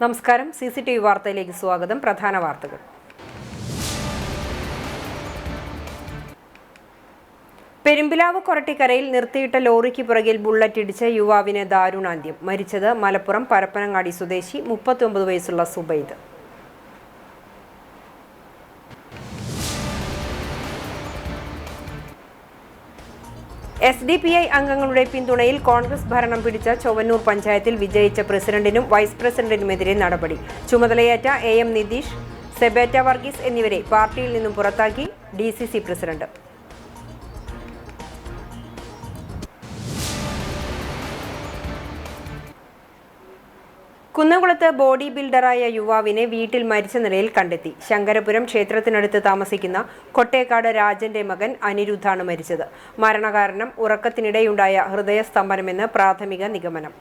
നമസ്കാരം. CCTV വാർത്തയിലേക്ക് സ്വാഗതം. പ്രധാന വാർത്തകൾ. പെരുമ്പിലാവ് കൊരട്ടിക്കരയിൽ നിർത്തിയിട്ട ലോറിക്ക് പുറകിൽ ബുള്ളറ്റ് ഇടിച്ച് യുവാവിന് ദാരുണാന്ത്യം. മരിച്ചത് മലപ്പുറം പരപ്പനങ്ങാടി സ്വദേശി 39 വയസ്സുള്ള സുബൈദ്. SDPI അംഗങ്ങളുടെ പിന്തുണയിൽ കോൺഗ്രസ് ഭരണം പിടിച്ച ചൊവ്വന്നൂർ പഞ്ചായത്തിൽ വിജയിച്ച പ്രസിഡന്റിനും വൈസ് പ്രസിഡന്റിനുമെതിരെ നടപടി. ചുമതലയേറ്റ AM നിതീഷ്, സെബേറ്റ വർഗീസ് എന്നിവരെ പാർട്ടിയിൽ നിന്നും പുറത്താക്കി DCC പ്രസിഡന്റ്. കുന്നംകുളത്ത് ബോഡി ബിൽഡറായ യുവാവിനെ വീട്ടിൽ മരിച്ച നിലയിൽ കണ്ടെത്തി. ശങ്കരപുരം ക്ഷേത്രത്തിനടുത്ത് താമസിക്കുന്ന കൊട്ടേക്കാട് രാജന്റെ മകൻ അനിരുദ്ധാണ് മരിച്ചത്. മരണകാരണം ഉറക്കത്തിനിടെയുണ്ടായ ഹൃദയസ്തംഭനമെന്ന് പ്രാഥമിക നിഗമനം.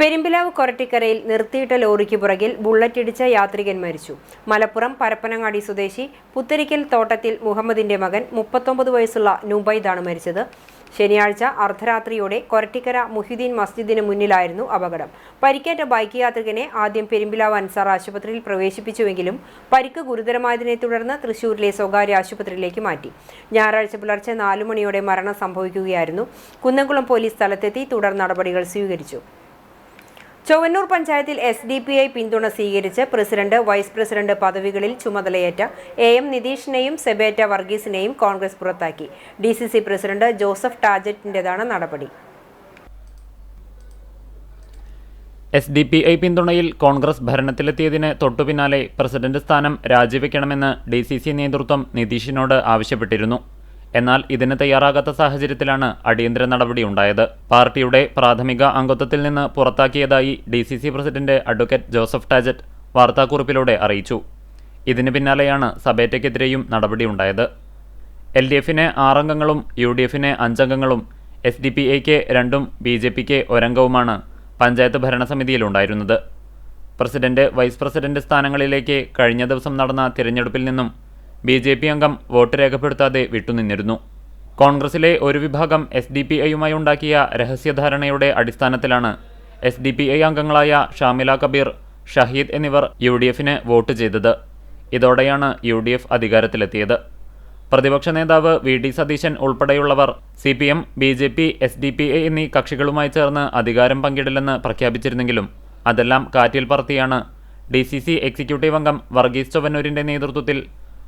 പെരുമ്പിലാവ് കൊരട്ടിക്കരയിൽ നിർത്തിയിട്ട ലോറിക്ക് പുറകിൽ ബുള്ളറ്റിടിച്ച യാത്രികൻ മരിച്ചു. മലപ്പുറം പരപ്പനങ്ങാടി സ്വദേശി പുത്തരിക്കൽ തോട്ടത്തിൽ മുഹമ്മദിന്റെ മകൻ 39 വയസ്സുള്ള നുബൈദാണ് മരിച്ചത്. ശനിയാഴ്ച അർദ്ധരാത്രിയോടെ കൊരട്ടിക്കര മുഹിദ്ദീൻ മസ്ജിദിന് മുന്നിലായിരുന്നു അപകടം. പരിക്കേറ്റ ബൈക്ക് യാത്രികനെ ആദ്യം പെരുമ്പിലാവ് അൻസാർ ആശുപത്രിയിൽ പ്രവേശിപ്പിച്ചുവെങ്കിലും പരിക്ക് ഗുരുതരമായതിനെ തുടർന്ന് തൃശൂരിലെ സ്വകാര്യ ആശുപത്രിയിലേക്ക് മാറ്റി. ഞായറാഴ്ച പുലർച്ചെ 4 മണിയോടെ മരണം സംഭവിക്കുകയായിരുന്നു. കുന്നംകുളം പോലീസ് സ്ഥലത്തെത്തി തുടർ നടപടികൾ സ്വീകരിച്ചു. ചൊവ്വന്നൂർ പഞ്ചായത്തിൽ SDPI പിന്തുണ സ്വീകരിച്ച് പ്രസിഡന്റ്, വൈസ് പ്രസിഡന്റ് പദവികളിൽ ചുമതലയേറ്റ AM നിതീഷിനെയും സെബേറ്റ വർഗീസിനെയും കോൺഗ്രസ് പുറത്താക്കി. DCC പ്രസിഡന്റ് ജോസഫ് ടാജറ്റിന്റേതാണ് നടപടി. SDPI പിന്തുണയിൽ കോൺഗ്രസ് ഭരണത്തിലെത്തിയതിന് തൊട്ടുപിന്നാലെ പ്രസിഡന്റ് സ്ഥാനം രാജിവെക്കണമെന്ന് DCC നേതൃത്വം നിതീഷിനോട് ആവശ്യപ്പെട്ടിരുന്നു. എന്നാൽ ഇതിന് തയ്യാറാകാത്ത സാഹചര്യത്തിലാണ് അടിയന്തര നടപടിയുണ്ടായത്. പാർട്ടിയുടെ പ്രാഥമിക അംഗത്വത്തിൽ നിന്ന് പുറത്താക്കിയതായി DCC പ്രസിഡന്റ് അഡ്വക്കേറ്റ് ജോസഫ് ടാജറ്റ് വാർത്താക്കുറിപ്പിലൂടെ അറിയിച്ചു. ഇതിന് പിന്നാലെയാണ് സബേറ്റയ്ക്കെതിരെയും നടപടിയുണ്ടായത്. LDFന് 6 അംഗങ്ങളും UDFന് 5 അംഗങ്ങളും SDPIക്ക് 2ഉം BJPക്ക് 1 അംഗവുമാണ് പഞ്ചായത്ത് ഭരണസമിതിയിലുണ്ടായിരുന്നത്. പ്രസിഡന്റ്, വൈസ് പ്രസിഡന്റ് സ്ഥാനങ്ങളിലേക്ക് കഴിഞ്ഞ ദിവസം നടന്ന തിരഞ്ഞെടുപ്പിൽ നിന്നും BJP അംഗം വോട്ട് രേഖപ്പെടുത്താതെ വിട്ടുനിന്നിരുന്നു. കോൺഗ്രസിലെ ഒരു വിഭാഗം SDPIയുമായി ഉണ്ടാക്കിയ രഹസ്യധാരണയുടെ അടിസ്ഥാനത്തിലാണ് SDPI അംഗങ്ങളായ ഷാമില കബീർ, ഷഹീദ് എന്നിവർ UDFന് വോട്ട് ചെയ്തത്. ഇതോടെയാണ് UDF അധികാരത്തിലെത്തിയത്. പ്രതിപക്ഷ നേതാവ് VD സതീശൻ ഉൾപ്പെടെയുള്ളവർ CPM, BJP, SDPI എന്നീ കക്ഷികളുമായി ചേർന്ന് അധികാരം പങ്കിടില്ലെന്ന് പ്രഖ്യാപിച്ചിരുന്നെങ്കിലും അതെല്ലാം കാറ്റിൽ പറത്തിയാണ് DCC എക്സിക്യൂട്ടീവ് അംഗം വർഗീസ് ചൊവ്വന്നൂരിന്റെ നേതൃത്വത്തിൽ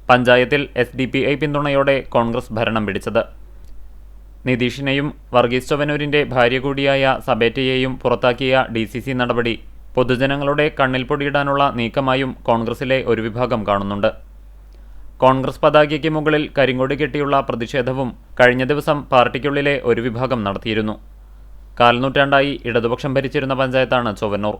പഞ്ചായത്തിൽ SDPI പിന്തുണയോടെ കോൺഗ്രസ് ഭരണം പിടിച്ചത്. നിതീഷിനെയും വർഗീസ് ചൊവ്വന്നൂരിന്റെ ഭാര്യ കൂടിയായ സബേറ്റയെയും പുറത്താക്കിയ DCC നടപടി പൊതുജനങ്ങളുടെ കണ്ണിൽ പൊടിയിടാനുള്ള നീക്കമായും കോൺഗ്രസിലെ ഒരു വിഭാഗം കാണുന്നുണ്ട്. കോൺഗ്രസ് പതാകയ്ക്ക് മുകളിൽ കരിങ്കൊടി കെട്ടിയുള്ള പ്രതിഷേധവും കഴിഞ്ഞ ദിവസം പാർട്ടിക്കുള്ളിലെ ഒരു വിഭാഗം നടത്തിയിരുന്നു. കാൽനൂറ്റാണ്ടായി ഇടതുപക്ഷം ഭരിച്ചിരുന്ന പഞ്ചായത്താണ് ചൊവ്വന്നൂർ.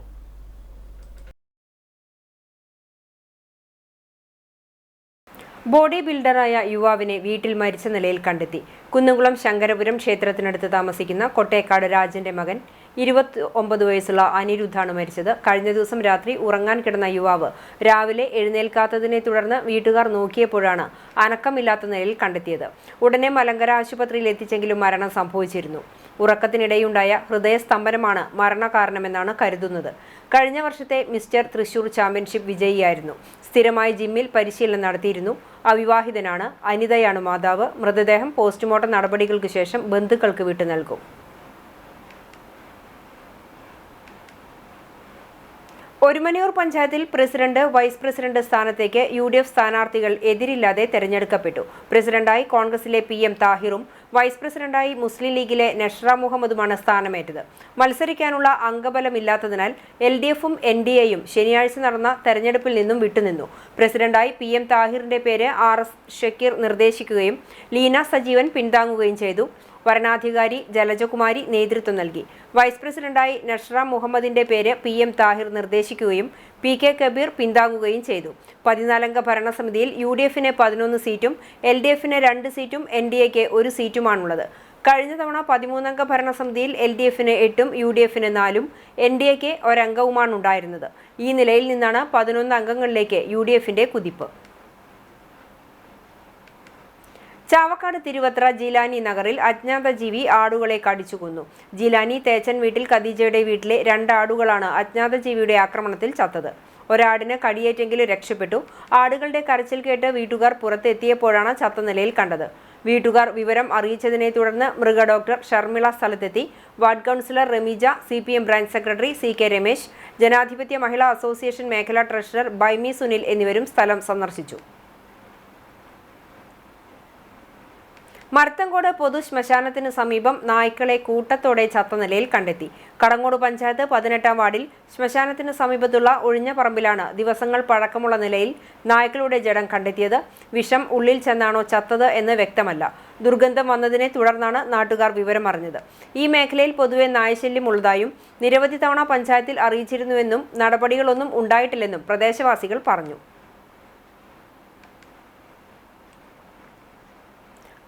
ബോഡി ബിൽഡറായ യുവാവിനെ വീട്ടിൽ മരിച്ച നിലയിൽ കണ്ടെത്തി. കുന്നംകുളം ശങ്കരപുരം ക്ഷേത്രത്തിനടുത്ത് താമസിക്കുന്ന കൊട്ടേക്കാട് രാജന്റെ മകൻ 29 വയസ്സുള്ള അനിരുദ്ധാണ് മരിച്ചത്. കഴിഞ്ഞ ദിവസം രാത്രി ഉറങ്ങാൻ കിടന്ന യുവാവ് രാവിലെ എഴുന്നേൽക്കാത്തതിനെ തുടർന്ന് വീട്ടുകാർ നോക്കിയപ്പോഴാണ് അനക്കമില്ലാത്ത നിലയിൽ കണ്ടെത്തിയത്. ഉടനെ മലങ്കര ആശുപത്രിയിൽ എത്തിച്ചെങ്കിലും മരണം സംഭവിച്ചിരുന്നു. ഉറക്കത്തിനിടെയുണ്ടായ ഹൃദയസ്തംഭനമാണ് മരണകാരണമെന്നാണ് കരുതുന്നത്. കഴിഞ്ഞ വർഷത്തെ മിസ്റ്റർ തൃശൂർ ചാമ്പ്യൻഷിപ്പ് വിജയിയായിരുന്നു. സ്ഥിരമായി ജിമ്മിൽ പരിശീലനം നടത്തിയിരുന്നു. അവിവാഹിതനാണ്. അനിതയാണ് മാതാവ്. മൃതദേഹം പോസ്റ്റ്മോർട്ടം നടപടികൾക്ക് ശേഷം ബന്ധുക്കൾക്ക് വിട്ടു നൽകും. ഒരുമനയൂർ പഞ്ചായത്തിൽ പ്രസിഡന്റ്, വൈസ് പ്രസിഡന്റ് സ്ഥാനത്തേക്ക് UDF സ്ഥാനാർത്ഥികൾ എതിരില്ലാതെ തെരഞ്ഞെടുക്കപ്പെട്ടു. പ്രസിഡന്റായി കോൺഗ്രസിലെ PM താഹിറും വൈസ് പ്രസിഡന്റായി മുസ്ലിം ലീഗിലെ നഷ്റ മുഹമ്മദുമാണ് സ്ഥാനമേറ്റത്. മത്സരിക്കാനുള്ള അംഗബലമില്ലാത്തതിനാൽ LDFും NDAയും ശനിയാഴ്ച നടന്ന തെരഞ്ഞെടുപ്പിൽ നിന്നും വിട്ടുനിന്നു. പ്രസിഡന്റായി PM താഹിറിന്റെ പേര് RS ഷക്കീർ നിർദ്ദേശിക്കുകയും ലീന സജീവൻ പിന്താങ്ങുകയും ചെയ്തു. വരണാധികാരി ജലജകുമാരി നേതൃത്വം നൽകി. വൈസ് പ്രസിഡന്റായി നഷ്റ മുഹമ്മദിന്റെ പേര് PM താഹിർ നിർദ്ദേശിക്കുകയും PK കബീർ പിന്താങ്ങുകയും ചെയ്തു. 14 അംഗ ഭരണസമിതിയിൽ UDFന് 11 സീറ്റും LDFന് 2 സീറ്റും NDAക്ക് 1 സീറ്റുമാണുള്ളത്. കഴിഞ്ഞ തവണ 13 അംഗ ഭരണസമിതിയിൽ LDFന് 8ഉം UDFന് 4ഉം NDAക്ക് 1 അംഗവുമാണ് ഉണ്ടായിരുന്നത്. ഈ നിലയിൽ നിന്നാണ് 11 അംഗങ്ങളിലേക്ക് UDFന്റെ കുതിപ്പ്. ചാവക്കാട് തിരുവത്ര ജീലാനി നഗറിൽ അജ്ഞാത ജീവി ആടുകളെ കടിച്ചു കൊന്നു. ജീലാനി തേച്ചൻ വീട്ടിൽ ഖദീജയുടെ വീട്ടിലെ 2 ആടുകളാണ് അജ്ഞാത ജീവിയുടെ ആക്രമണത്തിൽ ചത്തത്. ഒരാടിന് കടിയേറ്റെങ്കിലും രക്ഷപ്പെട്ടു. ആടുകളുടെ കരച്ചിൽ കേട്ട് വീട്ടുകാർ പുറത്തെത്തിയപ്പോഴാണ് ചത്ത നിലയിൽ കണ്ടത്. വീട്ടുകാർ വിവരം അറിയിച്ചതിനെ തുടർന്ന് മൃഗഡോക്ടർ ഷർമിള സ്ഥലത്തെത്തി. Ward councillor Rameeja, CPM branch secretary CK Ramesh, ജനാധിപത്യ മഹിളാ അസോസിയേഷൻ മേഖലാ ട്രഷറർ ബൈമി സുനിൽ എന്നിവരും സ്ഥലം സന്ദർശിച്ചു. മർത്തങ്കോട് പൊതു ശ്മശാനത്തിന് സമീപം നായ്ക്കളെ കൂട്ടത്തോടെ ചത്ത നിലയിൽ കണ്ടെത്തി. കടങ്ങോട് പഞ്ചായത്ത് 18-ാം വാർഡിൽ ശ്മശാനത്തിന് സമീപത്തുള്ള ഒഴിഞ്ഞ പറമ്പിലാണ് ദിവസങ്ങൾ പഴക്കമുള്ള നിലയിൽ നായ്ക്കളുടെ ജഡം കണ്ടെത്തിയത്. വിഷം ഉള്ളിൽ ചെന്നാണോ ചത്തത് എന്ന് വ്യക്തമല്ല. ദുർഗന്ധം വന്നതിനെ തുടർന്നാണ് നാട്ടുകാർ വിവരം അറിഞ്ഞത്. ഈ മേഖലയിൽ പൊതുവെ നായശല്യം ഉള്ളതായും നിരവധി തവണ പഞ്ചായത്തിൽ അറിയിച്ചിരുന്നുവെന്നും നടപടികളൊന്നും ഉണ്ടായിട്ടില്ലെന്നും പ്രദേശവാസികൾ പറഞ്ഞു.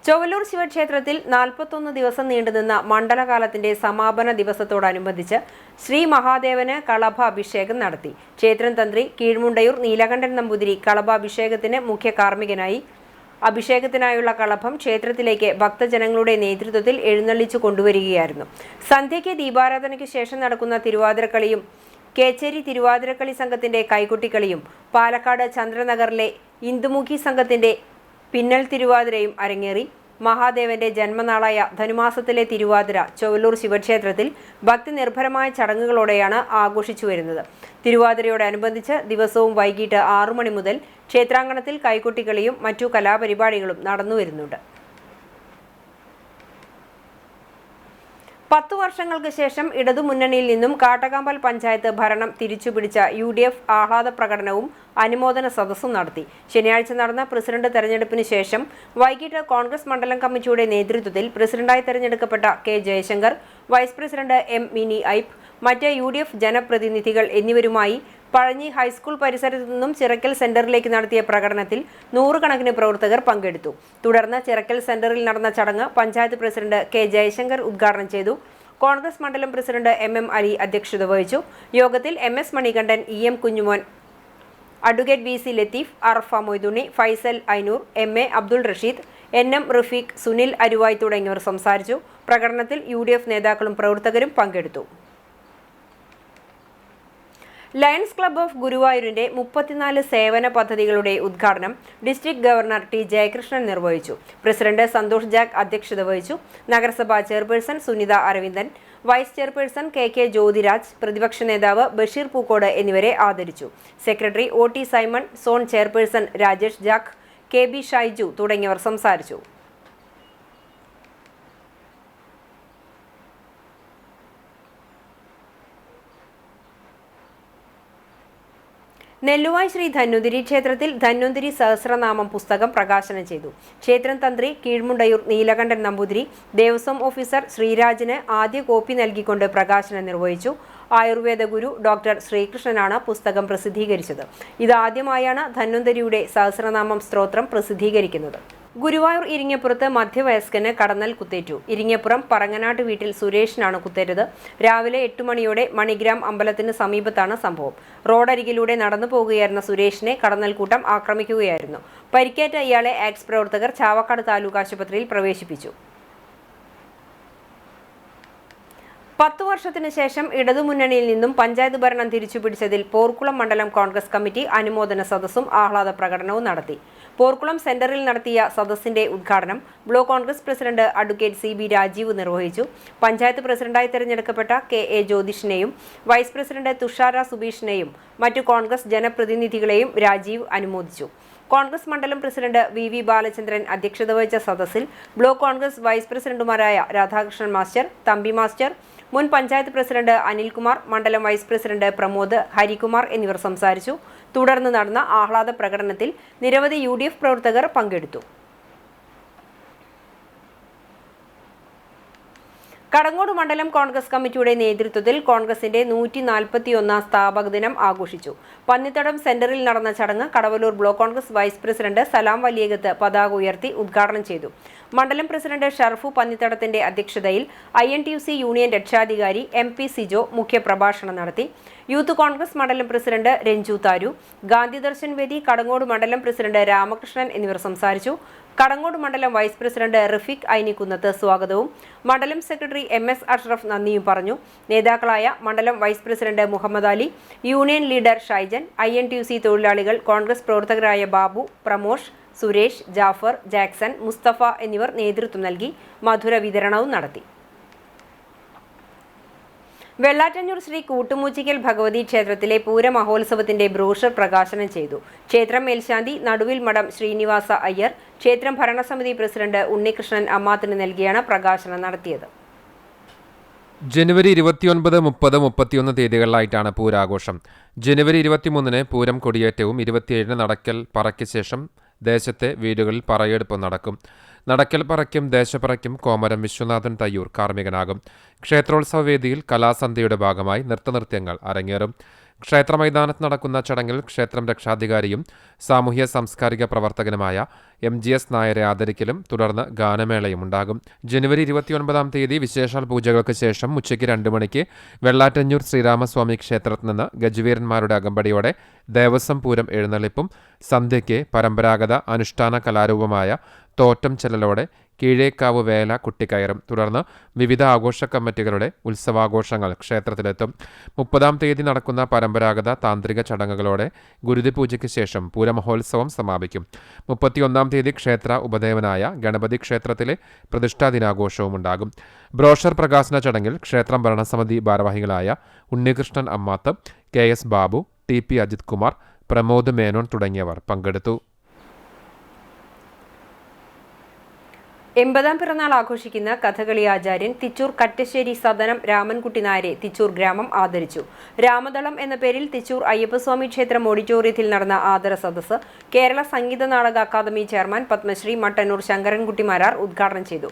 ചൊവ്വലൂർ ശിവക്ഷേത്രത്തിൽ 41 ദിവസം നീണ്ടുനിന്ന മണ്ഡലകാലത്തിന്റെ സമാപന ദിവസത്തോടനുബന്ധിച്ച് ശ്രീ മഹാദേവന് കളഭാഭിഷേകം നടത്തി. ക്ഷേത്രം തന്ത്രി കീഴ്മുണ്ടയൂർ നീലകണ്ഠൻ നമ്പൂതിരി കളഭാഭിഷേകത്തിന് മുഖ്യ കാർമ്മികനായി. അഭിഷേകത്തിനായുള്ള കളഭം ക്ഷേത്രത്തിലേക്ക് ഭക്തജനങ്ങളുടെ നേതൃത്വത്തിൽ എഴുന്നള്ളിച്ചു കൊണ്ടുവരികയായിരുന്നു. സന്ധ്യയ്ക്ക് ദീപാരാധനയ്ക്ക് ശേഷം നടക്കുന്ന തിരുവാതിരക്കളിയും കേച്ചേരി തിരുവാതിരക്കളി സംഘത്തിന്റെ കൈകൊട്ടിക്കളിയും പാലക്കാട് ചന്ദ്രനഗറിലെ ഇന്ദുമുഖി സംഘത്തിന്റെ പിന്നൽ തിരുവാതിരയും അരങ്ങേറി. മഹാദേവന്റെ ജന്മനാളായ ധനുമാസത്തിലെ തിരുവാതിര ചൊവ്വലൂർ ശിവക്ഷേത്രത്തിൽ ഭക്തിനിർഭരമായ ചടങ്ങുകളോടെയാണ് ആഘോഷിച്ചു വരുന്നത്. തിരുവാതിരയോടനുബന്ധിച്ച് ദിവസവും വൈകിട്ട് 6 മണി മുതൽ ക്ഷേത്രാങ്കണത്തിൽ കൈകൊട്ടിക്കളിയും മറ്റു കലാപരിപാടികളും നടന്നുവരുന്നുണ്ട്. 10 വർഷങ്ങൾക്ക് ശേഷം ഇടതുമുന്നണിയിൽ നിന്നും കാട്ടകാമ്പൽ പഞ്ചായത്ത് ഭരണം തിരിച്ചുപിടിച്ച UDF ആഹ്ലാദ പ്രകടനവും അനുമോദന സദസ്സും നടത്തി. ശനിയാഴ്ച നടന്ന പ്രസിഡന്റ് തെരഞ്ഞെടുപ്പിന് ശേഷം വൈകിട്ട് കോൺഗ്രസ് മണ്ഡലം കമ്മിറ്റിയുടെ നേതൃത്വത്തിൽ പ്രസിഡന്റായി തെരഞ്ഞെടുക്കപ്പെട്ട K Jayashankar, vice president M Mini Ipe, മറ്റ് UDF ജനപ്രതിനിധികൾ എന്നിവരുമായി പഴഞ്ഞി ഹൈസ്കൂൾ പരിസരത്തു നിന്നും ചിറക്കൽ സെന്ററിലേക്ക് നടത്തിയ പ്രകടനത്തിൽ 100 കണക്കിന് പ്രവർത്തകർ പങ്കെടുത്തു. തുടർന്ന് ചിറക്കൽ സെന്ററിൽ നടന്ന ചടങ്ങ് പഞ്ചായത്ത് പ്രസിഡന്റ് K ജയശങ്കർ ഉദ്ഘാടനം ചെയ്തു. കോൺഗ്രസ് മണ്ഡലം പ്രസിഡന്റ് MM അലി അധ്യക്ഷത വഹിച്ചു. യോഗത്തിൽ MS Manikandan, EM Kunjumon, advocate VC Latheef, Arafa Moythunni, Faisal Ainoor, MA Abdul Rasheed, NM Rafeeq, Sunil Aruvayi തുടങ്ങിയവർ സംസാരിച്ചു. പ്രകടനത്തിൽ UDF നേതാക്കളും പ്രവർത്തകരും പങ്കെടുത്തു. ലയൺസ് ക്ലബ്ബ് ഓഫ് ഗുരുവായൂരിന്റെ 34 സേവന പദ്ധതികളുടെ ഉദ്ഘാടനം ഡിസ്ട്രിക്ട് ഗവർണർ T ജയകൃഷ്ണൻ നിർവഹിച്ചു. പ്രസിഡന്റ് സന്തോഷ് ജാക്ക് അധ്യക്ഷത വഹിച്ചു. നഗരസഭാ chairperson Sunitha Aravindan, vice chairperson KK Jyothiraj, പ്രതിപക്ഷ നേതാവ് ബഷീർ പൂക്കോട് എന്നിവരെ ആദരിച്ചു. Secretary OT Simon, zone chairperson Rajesh Jack, KB Shaiju തുടങ്ങിയവർ സംസാരിച്ചു. നെല്ലുവായ് ശ്രീ ധന്വന്തിരി ക്ഷേത്രത്തിൽ ധന്വന്തിരി സഹസ്രനാമം പുസ്തകം പ്രകാശനം ചെയ്തു. ക്ഷേത്രം തന്ത്രി കീഴ്മുണ്ടയൂർ നീലകണ്ഠൻ നമ്പൂതിരി ദേവസ്വം ഓഫീസർ ശ്രീരാജിന് ആദ്യ കോപ്പി നൽകിക്കൊണ്ട് പ്രകാശനം നിർവഹിച്ചു. ആയുർവേദ ഗുരു ഡോക്ടർ ശ്രീകൃഷ്ണനാണ് പുസ്തകം പ്രസിദ്ധീകരിച്ചത്. ഇതാദ്യമായാണ് ധന്വന്തരിയുടെ സഹസ്രനാമം സ്തോത്രം പ്രസിദ്ധീകരിക്കുന്നത്. ഗുരുവായൂർ ഇരിങ്ങപ്പുറത്ത് മധ്യവയസ്കന് കടന്നൽ കുത്തേറ്റു. ഇരിങ്ങപ്പുറം പറങ്ങനാട്ട് വീട്ടിൽ സുരേഷിനാണ് കുത്തേറ്റത്. രാവിലെ 8 മണിയോടെ മണിഗ്രാം അമ്പലത്തിന് സമീപത്താണ് സംഭവം. റോഡരികിലൂടെ നടന്നു പോകുകയായിരുന്ന സുരേഷിനെ കടന്നൽക്കൂട്ടം ആക്രമിക്കുകയായിരുന്നു. പരിക്കേറ്റ ഇയാളെ ആക്സ് പ്രവർത്തകർ ചാവക്കാട് താലൂക്ക് ആശുപത്രിയിൽ പ്രവേശിപ്പിച്ചു. 10 വർഷത്തിന് ശേഷം ഇടതുമുന്നണിയിൽ നിന്നും പഞ്ചായത്ത് ഭരണം തിരിച്ചുപിടിച്ചതിൽ പോർക്കുളം മണ്ഡലം കോൺഗ്രസ് കമ്മിറ്റി അനുമോദന സദസ്സും ആഹ്ലാദ പ്രകടനവും നടത്തി. പോർക്കുളം സെന്ററിൽ നടത്തിയ സദസ്സിന്റെ ഉദ്ഘാടനം block Congress president advocate CB Rajeev നിർവഹിച്ചു. പഞ്ചായത്ത് പ്രസിഡന്റായി തെരഞ്ഞെടുക്കപ്പെട്ട KA ജ്യോതിഷിനെയും വൈസ് പ്രസിഡന്റ് തുഷാര സുബീഷിനെയും മറ്റു കോൺഗ്രസ് ജനപ്രതിനിധികളെയും രാജീവ് അനുമോദിച്ചു. കോൺഗ്രസ് മണ്ഡലം പ്രസിഡന്റ് VV ബാലചന്ദ്രൻ അധ്യക്ഷത വഹിച്ച സദസ്സിൽ ബ്ലോക്ക് കോൺഗ്രസ് വൈസ് പ്രസിഡന്റുമാരായ രാധാകൃഷ്ണൻ മാസ്റ്റർ, തമ്പി മാസ്റ്റർ, മുൻ പഞ്ചായത്ത് പ്രസിഡന്റ് അനിൽകുമാർ, മണ്ഡലം വൈസ് പ്രസിഡന്റ് പ്രമോദ്, ഹരികുമാർ എന്നിവർ സംസാരിച്ചു. തുടർന്ന് നടന്ന ആഹ്ലാദ പ്രകടനത്തിൽ നിരവധി UDF പ്രവർത്തകർ പങ്കെടുത്തു. കടങ്ങോട് മണ്ഡലം കോൺഗ്രസ് കമ്മിറ്റിയുടെ നേതൃത്വത്തിൽ കോൺഗ്രസിന്റെ 141ാം സ്ഥാപക ദിനം ആഘോഷിച്ചു. പന്നിത്തടം സെന്ററിൽ നടന്ന ചടങ്ങ് Kadavalloor block Congress vice president Salam Valiyakath പതാക ഉയർത്തി ഉദ്ഘാടനം ചെയ്തു. മണ്ഡലം പ്രസിഡന്റ് ഷർഫു പന്നിത്തടത്തിന്റെ അധ്യക്ഷതയിൽ INTUC യൂണിയൻ രക്ഷാധികാരി MP സിജോ മുഖ്യപ്രഭാഷണം നടത്തി. യൂത്ത് കോൺഗ്രസ് മണ്ഡലം പ്രസിഡന്റ് രഞ്ജു താരു, ഗാന്ധി ദർശൻ വേദി കടങ്ങോട് മണ്ഡലം പ്രസിഡന്റ് രാമകൃഷ്ണൻ എന്നിവർ സംസാരിച്ചു. കടങ്ങോട് മണ്ഡലം വൈസ് പ്രസിഡന്റ് റഫീഖ് ഐനിക്കുന്നത്ത് സ്വാഗതവും മണ്ഡലം സെക്രട്ടറി MS അഷ്റഫ് നന്ദിയും പറഞ്ഞു. നേതാക്കളായ മണ്ഡലം vice president Muhammad Ali, union leader Shaijan, INTUC തൊഴിലാളികൾ, കോൺഗ്രസ് പ്രവർത്തകരായ ബാബു, പ്രമോഷ്, സുരേഷ്, ജാഫർ, ജാക്സൺ, മുസ്തഫ എന്നിവർ നേതൃത്വം നൽകി. മധുര വിതരണവും നടത്തി. വെള്ളാറ്റഞ്ഞൂർ ശ്രീ കൂട്ടുമൂച്ചിക്കൽ ഭഗവതി ക്ഷേത്രത്തിലെ പൂരമഹോത്സവത്തിന്റെ ബ്രോഷർ പ്രകാശനം ചെയ്തു. ക്ഷേത്രം മേൽശാന്തി നടുവിൽ മഠം ശ്രീനിവാസ അയ്യർ, ക്ഷേത്രം ഭരണസമിതി പ്രസിഡന്റ് ഉണ്ണികൃഷ്ണൻ അമ്മാത്തിന് നൽകിയാണ് പ്രകാശനം നടത്തിയത്. ജനുവരി 29, 30, 31 തീയതികളിലായിട്ടാണ് പൂരാഘോഷം. ജനുവരി 23-ന് പൂരം കൊടിയേറ്റവും 27-ന് നടക്കൽ പറയ്ക്ക് ശേഷം ദേശത്തെ വീടുകളിൽ പറയെടുപ്പും നടക്കും. നടക്കൽ പറയ്ക്കും ദേശപ്പറയ്ക്കും കോമരം വിശ്വനാഥൻ തയ്യൂർ കാർമ്മികനാകും. ക്ഷേത്രോത്സവ വേദിയിൽ കലാസന്ധ്യയുടെ ഭാഗമായി നൃത്തനൃത്യങ്ങൾ അരങ്ങേറും. ക്ഷേത്ര മൈതാനത്ത് നടക്കുന്ന ചടങ്ങിൽ ക്ഷേത്രം രക്ഷാധികാരിയും സാമൂഹ്യ സാംസ്കാരിക പ്രവർത്തകനുമായ MGS നായരെ ആദരിക്കലും തുടർന്ന് ഗാനമേളയും ഉണ്ടാകും. ജനുവരി 29-ാം തീയതി വിശേഷാൽ പൂജകൾക്ക് ശേഷം ഉച്ചയ്ക്ക് 2 മണിക്ക് വെള്ളാറ്റഞ്ഞൂർ ശ്രീരാമസ്വാമി ക്ഷേത്രത്തിൽ നിന്ന് ഗജവീരന്മാരുടെ അകമ്പടിയോടെ ദേവസ്വം പൂരം എഴുന്നള്ളിപ്പും സന്ധ്യയ്ക്ക് പരമ്പരാഗത അനുഷ്ഠാന കലാരൂപമായ തോറ്റം ചെല്ലലോടെ കീഴേക്കാവ് വേല കുട്ടിക്കയറും. തുടർന്ന് വിവിധ ആഘോഷ കമ്മിറ്റികളുടെ ഉത്സവാഘോഷങ്ങൾ ക്ഷേത്രത്തിലെത്തും. 30-ാം തീയതി നടക്കുന്ന പരമ്പരാഗത താന്ത്രിക ചടങ്ങുകളോടെ ഗുരുതി പൂജയ്ക്ക് ശേഷം പൂരമഹോത്സവം സമാപിക്കും. 31-ാം തീയതി ക്ഷേത്ര ഉപദേവനായ ഗണപതി ക്ഷേത്രത്തിലെ പ്രതിഷ്ഠാ ദിനാഘോഷവും ഉണ്ടാകും. ബ്രോഷർ പ്രകാശന ചടങ്ങിൽ ക്ഷേത്രം ഭരണസമിതി ഭാരവാഹികളായ ഉണ്ണികൃഷ്ണൻ അമ്മാത്ത്, KS ബാബു, TP അജിത് കുമാർ, പ്രമോദ് മേനോൻ തുടങ്ങിയവർ പങ്കെടുത്തു. 80-ാം പിറന്നാൾ ആഘോഷിക്കുന്ന കഥകളി ആചാര്യൻ തിച്ചൂർ കറ്റശ്ശേരി സദനം രാമൻകുട്ടി നായരെ തിച്ചൂർ ഗ്രാമം ആദരിച്ചു. രാമദളം എന്ന പേരിൽ തിച്ചൂർ അയ്യപ്പസ്വാമി ക്ഷേത്രം ഓഡിറ്റോറിയത്തിൽ നടന്ന ആദര സദസ്സ് കേരള സംഗീത നാടക അക്കാദമി ചെയർമാൻ പത്മശ്രീ മട്ടന്നൂർ ശങ്കരൻകുട്ടി മാരാർ ഉദ്ഘാടനം ചെയ്തു.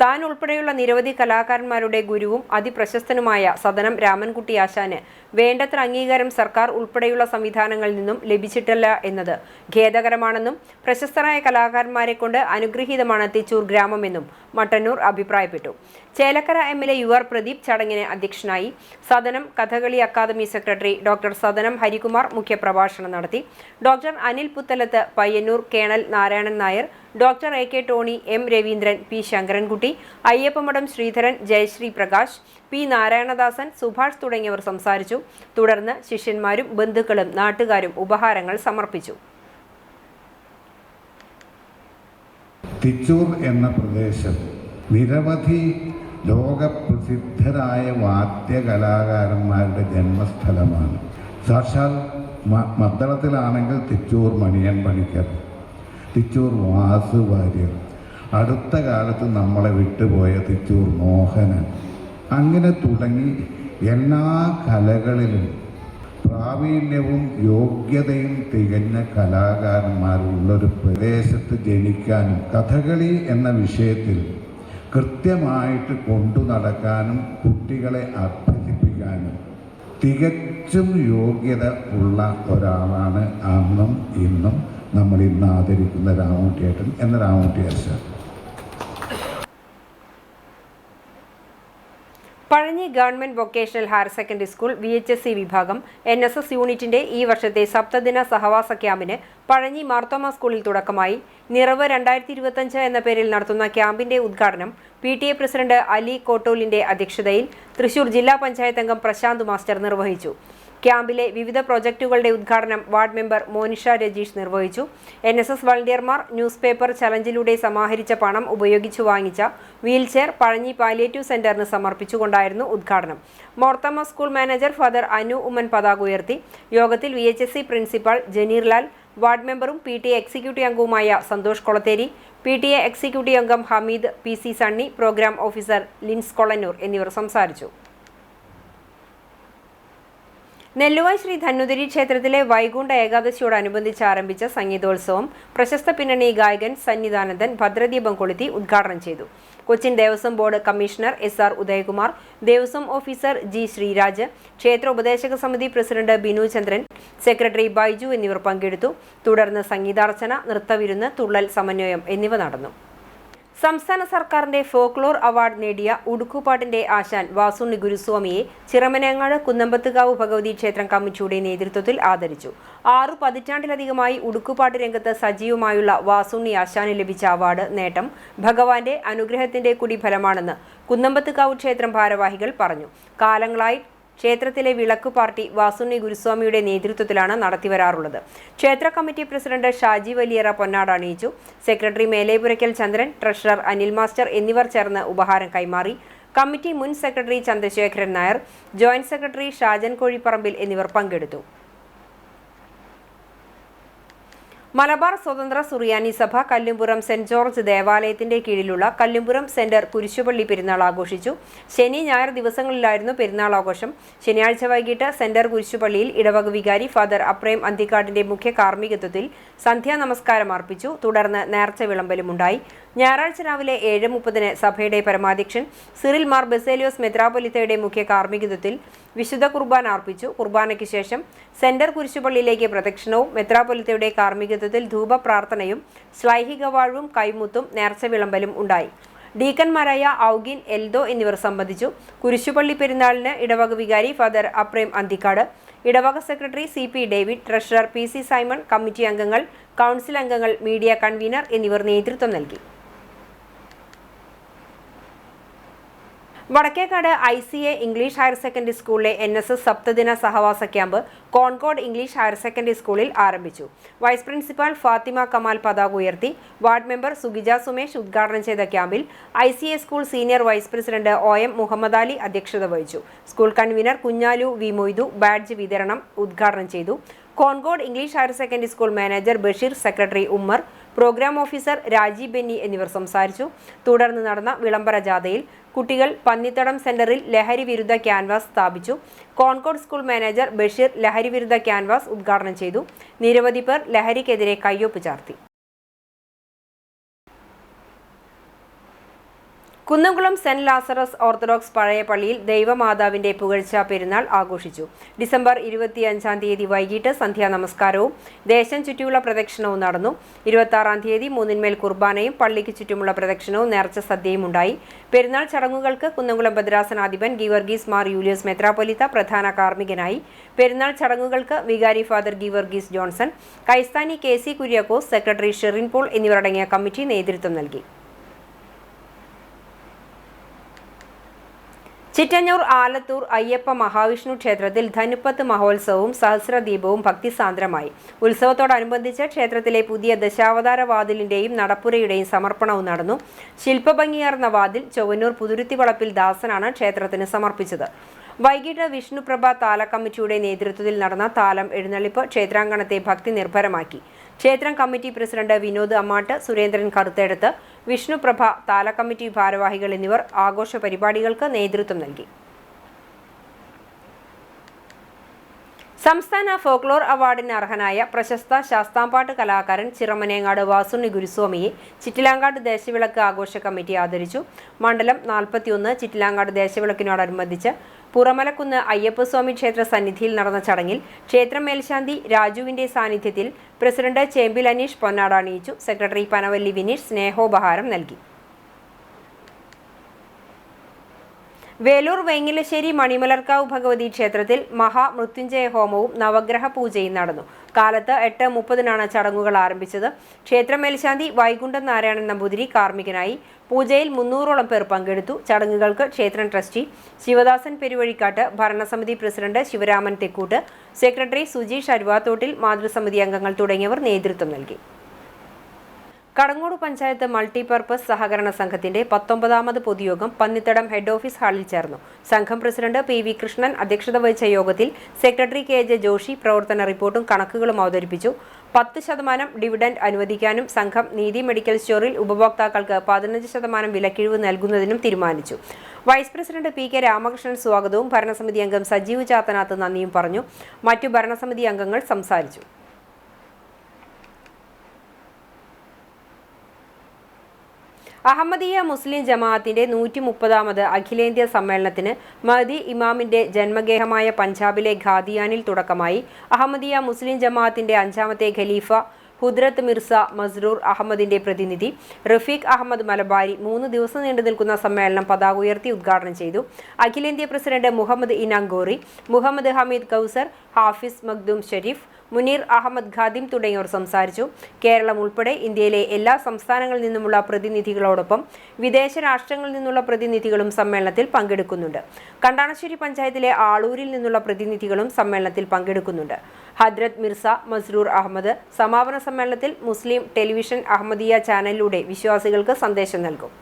താൻ ഉൾപ്പെടെയുള്ള നിരവധി കലാകാരന്മാരുടെ ഗുരുവും അതിപ്രശസ്തനുമായ സദനം രാമൻകുട്ടി ആശാന് വേണ്ടത്ര അംഗീകാരം സർക്കാർ ഉൾപ്പെടെയുള്ള സംവിധാനങ്ങളിൽ നിന്നും ലഭിച്ചിട്ടില്ല എന്നത് ഖേദകരമാണെന്നും പ്രശസ്തരായ കലാകാരന്മാരെ കൊണ്ട് അനുഗ്രഹീതമാണ് തിച്ചൂർ ഗ്രാമമെന്നും മട്ടന്നൂർ അഭിപ്രായപ്പെട്ടു. ചേലക്കര MLA UR പ്രദീപ് ചടങ്ങിന് അധ്യക്ഷനായി. Sadanam Kathakali academy secretary doctor Sadanam Harikumar മുഖ്യപ്രഭാഷണം നടത്തി. Doctor Anil Puthalath, Payyanur colonel Narayanan Nair, doctor AK Tony, M Raveendran, P Sankarankutty, Ayyappamadam Sreedharan, Jayasree Prakash, P Narayanadasan, Subhash തുടങ്ങിയവർ സംസാരിച്ചു. തുടർന്ന് ശിഷ്യന്മാരും ബന്ധുക്കളും നാട്ടുകാരും ഉപഹാരങ്ങൾ സമർപ്പിച്ചു. തിച്ചൂർ എന്ന പ്രദേശം നിരവധി ലോകപ്രസിദ്ധരായ വാദ്യകലാകാരന്മാരുടെ ജന്മസ്ഥലമാണ്. സാക്ഷാൽ മദ്ദളത്തിലാണെങ്കിൽ തിച്ചൂർ മണിയൻ പണിക്കർ, തിച്ചൂർ വാസു വാര്യർ, അടുത്ത കാലത്ത് നമ്മളെ വിട്ടുപോയ തിച്ചൂർ മോഹനൻ, അങ്ങനെ തുടങ്ങി എല്ലാ കലകളിലും പ്രാവീണ്യവും യോഗ്യതയും തികഞ്ഞ കലാകാരന്മാരുള്ളൊരു പ്രദേശത്ത് ജനിക്കാനും കഥകളി എന്ന വിഷയത്തിൽ കൃത്യമായിട്ട് കൊണ്ടു നടക്കാനും കുട്ടികളെ അഭ്യസിപ്പിക്കാനും തികച്ചും യോഗ്യത ഉള്ള ഒരാളാണ് അന്നും ഇന്നും നമ്മൾ ഇന്ന് ആദരിക്കുന്ന രാമകുട്ടിയേട്ടൻ എന്ന Ramakutty Asan. Pazhanji government vocational higher secondary school VHSC വിഭാഗം NSS യൂണിറ്റിന്റെ ഈ വർഷത്തെ സപ്തദിന സഹവാസ ക്യാമ്പിന് പഴഞ്ഞി മാർത്തോമ സ്കൂളിൽ തുടക്കമായി. നിറവ് 2025 എന്ന പേരിൽ നടത്തുന്ന ക്യാമ്പിന്റെ ഉദ്ഘാടനം PTA പ്രസിഡന്റ് അലി കോട്ടോലിന്റെ അധ്യക്ഷതയിൽ തൃശൂർ ജില്ലാ പഞ്ചായത്ത് അംഗം പ്രശാന്ത് മാസ്റ്റർ നിർവഹിച്ചു. ക്യാമ്പിലെ വിവിധ പ്രൊജക്ടുകളുടെ ഉദ്ഘാടനം വാർഡ് മെമ്പർ മോനിഷ രജീഷ് നിർവഹിച്ചു. NSS വളണ്ടിയർമാർ ന്യൂസ് പേപ്പർ ചലഞ്ചിലൂടെ സമാഹരിച്ച പണം ഉപയോഗിച്ചു വാങ്ങിച്ച വീൽചെയർ പഴഞ്ഞി പാലിയേറ്റീവ് സെന്ററിന് സമർപ്പിച്ചുകൊണ്ടായിരുന്നു ഉദ്ഘാടനം. Morthama school manager father Anu Oommen പതാക ഉയർത്തി. യോഗത്തിൽ VHSC പ്രിൻസിപ്പൽ ജനീർലാൽ, വാർഡ് മെമ്പറും PTA എക്സിക്യൂട്ടീവ് അംഗവുമായ സന്തോഷ് കൊളത്തേരി, PTA എക്സിക്യൂട്ടീവ് അംഗം Hameed, PC Sunny, programme officer Lins Kolannur എന്നിവർ സംസാരിച്ചു. നെല്ലുവായ് ശ്രീ ധന്വന്തരി ക്ഷേത്രത്തിലെ വൈകുണ്ഠ ഏകാദശിയോടനുബന്ധിച്ച് ആരംഭിച്ച സംഗീതോത്സവം പ്രശസ്ത പിന്നണി ഗായകൻ സന്നിധാനന്ദൻ ഭദ്രദീപം കൊളുത്തി ഉദ്ഘാടനം ചെയ്തു. Cochin Devaswom board commissioner SR Udayakumar, Devaswom officer G Sreeraj, ക്ഷേത്ര ഉപദേശക സമിതി പ്രസിഡന്റ് ബിനു ചന്ദ്രൻ, സെക്രട്ടറി ബൈജു എന്നിവർ പങ്കെടുത്തു. തുടർന്ന് സംഗീതാർച്ചന, നൃത്തവിരുന്ന്, തുള്ളൽ സമന്വയം എന്നിവ നടന്നു. സംസ്ഥാന സർക്കാരിന്റെ ഫോക്ലോർ അവാർഡ് നേടിയ ഉടുക്കുപാട്ടിന്റെ ആശാൻ വാസുണ്ണി ഗുരുസ്വാമിയെ ചിറമനേങ്ങാട് കുന്നമ്പത്തുകാവ് ഭഗവതി ക്ഷേത്രം കമ്മിറ്റിയുടെ നേതൃത്വത്തിൽ ആദരിച്ചു. 6 പതിറ്റാണ്ടിലധികമായി ഉടുക്കുപാട്ട് രംഗത്ത് സജീവമായുള്ള വാസുണ്ണി ആശാന് ലഭിച്ച അവാർഡ് നേട്ടം ഭഗവാന്റെ അനുഗ്രഹത്തിന്റെ കൂടി ഫലമാണെന്ന് കുന്നമ്പത്തുകാവ് ക്ഷേത്രം ഭാരവാഹികൾ പറഞ്ഞു. കാലങ്ങളായി ക്ഷേത്രത്തിലെ വിളക്ക് പാർട്ടി വാസുണ്ണി ഗുരുസ്വാമിയുടെ നേതൃത്വത്തിലാണ് നടത്തിവരാറുള്ളത്. ക്ഷേത്ര കമ്മിറ്റി പ്രസിഡന്റ് ഷാജി വലിയറ പൊന്നാട അണിയിച്ചു. Secretary Melepurakkal Chandran, treasurer Anil master എന്നിവർ ചേർന്ന് ഉപഹാരം കൈമാറി. കമ്മിറ്റി മുൻ secretary Chandrasekharan Nair, joint secretary Shajan Kozhiparambil എന്നിവർ പങ്കെടുത്തു. മലബാർ സ്വതന്ത്ര സുറിയാനി സഭ കല്ലുംപുറം സെന്റ് ജോർജ് ദേവാലയത്തിന്റെ കീഴിലുള്ള കല്ലുംപുറം സെന്റർ കുരിശുപള്ളി പെരുന്നാൾ ആഘോഷിച്ചു. ശനി ഞായർ ദിവസങ്ങളിലായിരുന്നു പെരുന്നാൾ ആഘോഷം. ശനിയാഴ്ച വൈകിട്ട് സെന്റർ കുരിശുപള്ളിയിൽ ഇടവക വികാരി ഫാദർ അപ്രേം അന്തിക്കാടിന്റെ മുഖ്യ കാർമ്മികത്വത്തിൽ സന്ധ്യാ നമസ്കാരം അർപ്പിച്ചു. തുടർന്ന് നേർച്ച വിളമ്പലുമുണ്ടായി. ഞായറാഴ്ച രാവിലെ 7:30 സഭയുടെ പരമാധ്യക്ഷൻ സിറിൽ മാർ ബസേലിയോസ് മെത്രാപ്പൊലിത്തയുടെ മുഖ്യ കാർമ്മികത്വത്തിൽ വിശുദ്ധ കുർബാന അർപ്പിച്ചു. കുർബാനയ്ക്ക് ശേഷം സെന്റർ കുരിശുപള്ളിയിലേക്ക് പ്രദക്ഷിണവും മെത്രാപ്പൊലിത്തയുടെ കാർമ്മികത്വത്തിൽ ധൂപ പ്രാർത്ഥനയും ശ്ലൈഹിക വാഴ്വും കൈമുത്തും നേർച്ച വിളമ്പലും ഉണ്ടായി. ഡീക്കന്മാരായ ഔഗിൻ, എൽദോ എന്നിവർ സംബന്ധിച്ചു. കുരിശുപള്ളി പെരുന്നാളിന് ഇടവക വികാരി ഫാദർ അപ്രേം അന്തിക്കാട്, ഇടവക secretary CP David, treasurer PC Simon, committee അംഗങ്ങൾ, കൗൺസിൽ അംഗങ്ങൾ, മീഡിയ കൺവീനർ എന്നിവർ നേതൃത്വം നൽകി. Vadakkekad ICA English higher secondary സ്കൂളിലെ NSS സപ്തദിന സഹവാസ camp Concord English higher secondary സ്കൂളിൽ ആരംഭിച്ചു. വൈസ് പ്രിൻസിപ്പാൾ ഫാത്തിമ കമാൽ പതാക ഉയർത്തി. വാർഡ് മെമ്പർ സുഗിജ സുമേഷ് ഉദ്ഘാടനം ചെയ്ത ക്യാമ്പിൽ ICA school senior vice president OM Muhammad Ali അധ്യക്ഷത വഹിച്ചു. School convener Kunhalu V Moidu badge വിതരണം ഉദ്ഘാടനം ചെയ്തു. Concord English higher secondary school manager Basheer, secretary Ummer, programme officer Rajeev Benny എന്നിവർ സംസാരിച്ചു. തുടർന്ന് നടന്ന വിളംബര ജാഥയിൽ കുട്ടികൾ പന്നിത്തടം സെന്ററിൽ ലഹരി വിരുദ്ധ ക്യാൻവാസ് സ്ഥാപിച്ചു. കോൺകോഡ് സ്കൂൾ മാനേജർ ബഷീർ ലഹരി വിരുദ്ധ ക്യാൻവാസ് ഉദ്ഘാടനം ചെയ്തു. നിരവധി പേർ ലഹരിക്കെതിരെ കയ്യൊപ്പ് ചാർത്തി. കുന്നംകുളം സെന്റ് ലാസറസ് ഓർത്തഡോക്സ് പഴയ പള്ളിയിൽ ദൈവമാതാവിന്റെ പുകഴ്ച പെരുന്നാൾ ആഘോഷിച്ചു. ഡിസംബർ 25-ാം തീയതി വൈകിട്ട് സന്ധ്യാ നമസ്കാരവും ദേശം ചുറ്റിയുള്ള പ്രദക്ഷിണവും നടന്നു. 26-ാം തീയതി 3 കുർബാനയും പള്ളിക്ക് ചുറ്റുമുള്ള പ്രദക്ഷിണവും നേർച്ച സദ്യയും ഉണ്ടായി. പെരുന്നാൾ ചടങ്ങുകൾക്ക് കുന്നംകുളം ഭദ്രാസനാധിപൻ ഗീവർഗീസ് മാർ യൂലിയസ് മെത്രാപ്പൊലിത്ത പ്രധാന കാർമ്മികനായി. പെരുന്നാൾ ചടങ്ങുകൾക്ക് വികാരി ഫാദർ ഗീവർഗീസ് ജോൺസൺ, കൈസ്ഥാനി KC Kuriakose, secretary Sherin Paul എന്നിവരടങ്ങിയ കമ്മിറ്റി നേതൃത്വം നൽകി. ചിറ്റഞ്ഞൂർ ആലത്തൂർ അയ്യപ്പ മഹാവിഷ്ണു ക്ഷേത്രത്തിൽ ധനുപ്പത്ത് മഹോത്സവവും സഹസ്രദീപവും ഭക്തിസാന്ദ്രമായി. ഉത്സവത്തോടനുബന്ധിച്ച് ക്ഷേത്രത്തിലെ പുതിയ ദശാവതാര വാതിലിന്റെയും നടപ്പുരയുടെയും സമർപ്പണവും നടന്നു. ശില്പഭംഗിയാർന്ന വാതിൽ ചൊവ്വന്നൂർ പുതുരുത്തിവളപ്പിൽ ദാസനാണ് ക്ഷേത്രത്തിന് സമർപ്പിച്ചത്. വൈകിട്ട് വിഷ്ണുപ്രഭ താല കമ്മിറ്റിയുടെ നേതൃത്വത്തിൽ നടന്ന താലം എഴുന്നള്ളിപ്പ് ക്ഷേത്രാങ്കണത്തെ ഭക്തി നിർഭരമാക്കി. ക്ഷേത്രം കമ്മിറ്റി പ്രസിഡന്റ് വിനോദ് അമ്മാട്ട്, സുരേന്ദ്രൻ കറുത്തെടുത്ത്, വിഷ്ണുപ്രഭ താല കമ്മിറ്റി ഭാരവാഹികൾ എന്നിവർ ആഘോഷ പരിപാടികൾക്ക് നേതൃത്വം നൽകി. സംസ്ഥാന ഫോക്ലോർ അവാർഡിന് അർഹനായ പ്രശസ്ത ശാസ്താംപാട്ട് കലാകാരൻ ചിറമനേങ്ങാട് വാസുണ്ണി ഗുരുസ്വാമിയെ ചിറ്റിലാങ്കാട് ദേശവിളക്ക് ആഘോഷ കമ്മിറ്റി ആദരിച്ചു. മണ്ഡലം 41 ചിറ്റിലാങ്കാട് ദേശവിളക്കിനോടനുബന്ധിച്ച് പുറമലക്കുന്ന് അയ്യപ്പസ്വാമി ക്ഷേത്ര സന്നിധിയിൽ നടന്ന ചടങ്ങിൽ ക്ഷേത്രം മേൽശാന്തി രാജുവിന്റെ സാന്നിധ്യത്തിൽ പ്രസിഡന്റ് ചേമ്പിൽ അനീഷ് പൊന്നാട അണിയിച്ചു. സെക്രട്ടറി പനവല്ലി വിനീഷ് സ്നേഹോപഹാരം നൽകി. വേലൂർ വെങ്ങിലശ്ശേരി മണിമലർക്കാവ് ഭഗവതി ക്ഷേത്രത്തിൽ മഹാമൃത്യുഞ്ജയ ഹോമവും നവഗ്രഹ പൂജയും നടന്നു. കാലത്ത് 8:30 ചടങ്ങുകൾ ആരംഭിച്ചത്. ക്ഷേത്ര മേൽശാന്തി വൈകുണ്ഠം നാരായണൻ നമ്പൂതിരി കാർമ്മികനായി. പൂജയിൽ 300ഓളം പേർ പങ്കെടുത്തു. ചടങ്ങുകൾക്ക് ക്ഷേത്രം ട്രസ്റ്റി ശിവദാസൻ പെരുവഴിക്കാട്ട്, ഭരണസമിതി പ്രസിഡന്റ് ശിവരാമൻ തെക്കൂട്ട്, സെക്രട്ടറി സുജീഷ് അരുവാത്തോട്ടിൽ, മാതൃസമിതി അംഗങ്ങൾ തുടങ്ങിയവർ നേതൃത്വം നൽകി. കടങ്ങോട് പഞ്ചായത്ത് മൾട്ടിപർപ്പസ് സഹകരണ സംഘത്തിന്റെ 19ാമത് പൊതുയോഗം പന്നിത്തടം ഹെഡ് ഓഫീസ് ഹാളിൽ ചേർന്നു. സംഘം പ്രസിഡന്റ് PV കൃഷ്ണൻ അധ്യക്ഷത വഹിച്ച യോഗത്തിൽ സെക്രട്ടറി KJ ജോഷി പ്രവർത്തന റിപ്പോർട്ടും കണക്കുകളും അവതരിപ്പിച്ചു. 10% ഡിവിഡന്റ് അനുവദിക്കാനും സംഘം നീതി മെഡിക്കൽ സ്റ്റോറിൽ ഉപഭോക്താക്കൾക്ക് 15% വിലക്കിഴിവ് നൽകുന്നതിനും തീരുമാനിച്ചു. വൈസ് പ്രസിഡന്റ് PK രാമകൃഷ്ണൻ സ്വാഗതവും ഭരണസമിതി അംഗം സജീവ് ചാത്തനാത്ത് നന്ദിയും പറഞ്ഞു. മറ്റു ഭരണസമിതി അംഗങ്ങൾ സംസാരിച്ചു. അഹമ്മദിയ മുസ്ലിം ജമാഅത്തിന്റെ 130ാമത് അഖിലേന്ത്യാ സമ്മേളനത്തിന് മഹ്ദി ഇമാമിന്റെ ജന്മഗേഹമായ പഞ്ചാബിലെ ഖാദിയാനിൽ തുടക്കമായി. അഹമ്മദിയ മുസ്ലിം ജമാഅത്തിന്റെ 5ാമത്തെ ഖലീഫ ഹുദ്രത്ത് മിർസ മസ്റൂർ അഹമ്മദിന്റെ പ്രതിനിധി റഫീഖ് അഹമ്മദ് മലബാരി 3 ദിവസം നീണ്ടു നിൽക്കുന്ന സമ്മേളനം പതാക ഉയർത്തി ഉദ്ഘാടനം ചെയ്തു. അഖിലേന്ത്യാ പ്രസിഡന്റ് മുഹമ്മദ് ഇനാംഗോറി, മുഹമ്മദ് ഹമീദ് കൗസർ, ഹാഫിസ് മഖ്ദൂം ഷരീഫ്, മുനീർ അഹമ്മദ് ഖാദിം തുടങ്ങിയവർ സംസാരിച്ചു. കേരളം ഉൾപ്പെടെ ഇന്ത്യയിലെ എല്ലാ സംസ്ഥാനങ്ങളിൽ നിന്നുമുള്ള പ്രതിനിധികളോടൊപ്പം വിദേശ രാഷ്ട്രങ്ങളിൽ നിന്നുള്ള പ്രതിനിധികളും സമ്മേളനത്തിൽ പങ്കെടുക്കുന്നുണ്ട്. കണ്ടാണശ്ശേരി പഞ്ചായത്തിലെ ആളൂരിൽ നിന്നുള്ള പ്രതിനിധികളും സമ്മേളനത്തിൽ പങ്കെടുക്കുന്നുണ്ട്. ഹദ്രത്ത് മിർസ മസ്റൂർ അഹമ്മദ് സമാപന സമ്മേളനത്തിൽ മുസ്ലിം ടെലിവിഷൻ അഹമ്മദിയ ചാനലിലൂടെ വിശ്വാസികൾക്ക് സന്ദേശം നൽകും.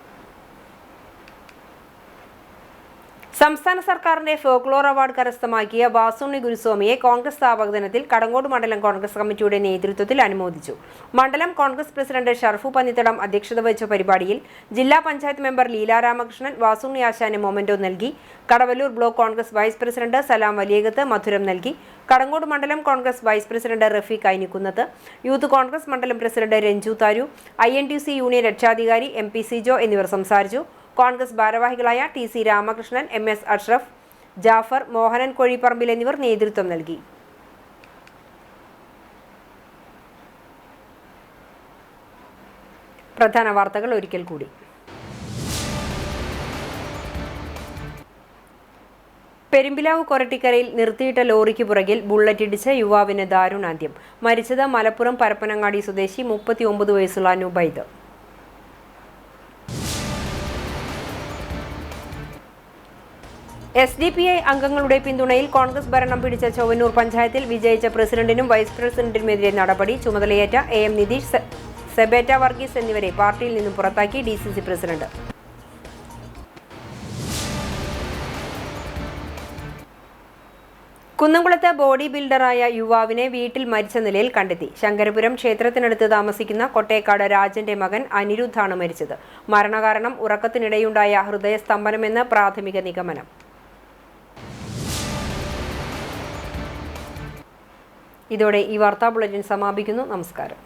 സംസ്ഥാന സർക്കാരിന്റെ ഫോക്ലോർ അവാർഡ് കരസ്ഥമാക്കിയ വാസുണ്ണി ഗുരുസ്വാമിയെ കോൺഗ്രസ് സ്ഥാപക ദിനത്തിൽ കടങ്ങോട് മണ്ഡലം കോൺഗ്രസ് കമ്മിറ്റിയുടെ നേതൃത്വത്തിൽ അനുമോദിച്ചു. മണ്ഡലം കോൺഗ്രസ് പ്രസിഡന്റ് ഷർഫു പന്നിത്തടം അധ്യക്ഷത വഹിച്ച പരിപാടിയിൽ ജില്ലാ പഞ്ചായത്ത് മെമ്പർ ലീല രാമകൃഷ്ണൻ വാസുണ്ണി ആശാന് മൊമെന്റോ നൽകി. Kadavalloor block Congress vice president Salam Valiyakath മധുരം നൽകി. കടങ്ങോട് മണ്ഡലം Congress vice president Rafeeq Ainikkunnath, youth Congress മണ്ഡലം president Ranju Tharu, INTC union രക്ഷാധികാരി MP സിജോ എന്നിവർ സംസാരിച്ചു. കോൺഗ്രസ് ഭാരവാഹികളായ TC രാമകൃഷ്ണൻ, MS അഷ്റഫ്, ജാഫർ, മോഹനൻ കോഴിപ്പറമ്പിൽ എന്നിവർ നേതൃത്വം നൽകി. പ്രധാന വാർത്തകൾ ഒരിക്കൽ കൂടി. പെരുമ്പിലാവ് കൊരട്ടിക്കരയിൽ നിർത്തിയിട്ട ലോറിക്ക് പുറകിൽ ബുള്ളറ്റിടിച്ച് യുവാവിന് ദാരുണാന്ത്യം. മരിച്ചത് മലപ്പുറം പരപ്പനങ്ങാടി സ്വദേശി 39 വയസ്സുള്ള നുബൈദ്. SDPI അംഗങ്ങളുടെ പിന്തുണയിൽ കോൺഗ്രസ് ഭരണം പിടിച്ച ചൊവ്വന്നൂർ പഞ്ചായത്തിൽ വിജയിച്ച പ്രസിഡന്റിനും വൈസ് പ്രസിഡന്റിനുമെതിരെ നടപടി. ചുമതലയേറ്റ AM നിതീഷ്, സെബേറ്റ വർഗീസ് എന്നിവരെ പാർട്ടിയിൽ നിന്നും പുറത്താക്കി DCC പ്രസിഡന്റ്. കുന്നംകുളത്ത് ബോഡി ബിൽഡറായ യുവാവിനെ വീട്ടിൽ മരിച്ച നിലയിൽ കണ്ടെത്തി. ശങ്കരപുരം ക്ഷേത്രത്തിനടുത്ത് താമസിക്കുന്ന കൊട്ടേക്കാട് രാജന്റെ മകൻ അനിരുദ്ധാണ് മരിച്ചത്. മരണകാരണം ഉറക്കത്തിനിടെയുണ്ടായ ഹൃദയസ്തംഭനമെന്ന് പ്രാഥമിക നിഗമനം. ഇതോടെ ഈ വാർത്താ ബുള്ളറ്റിൻ സമാപിക്കുന്നു. നമസ്കാരം.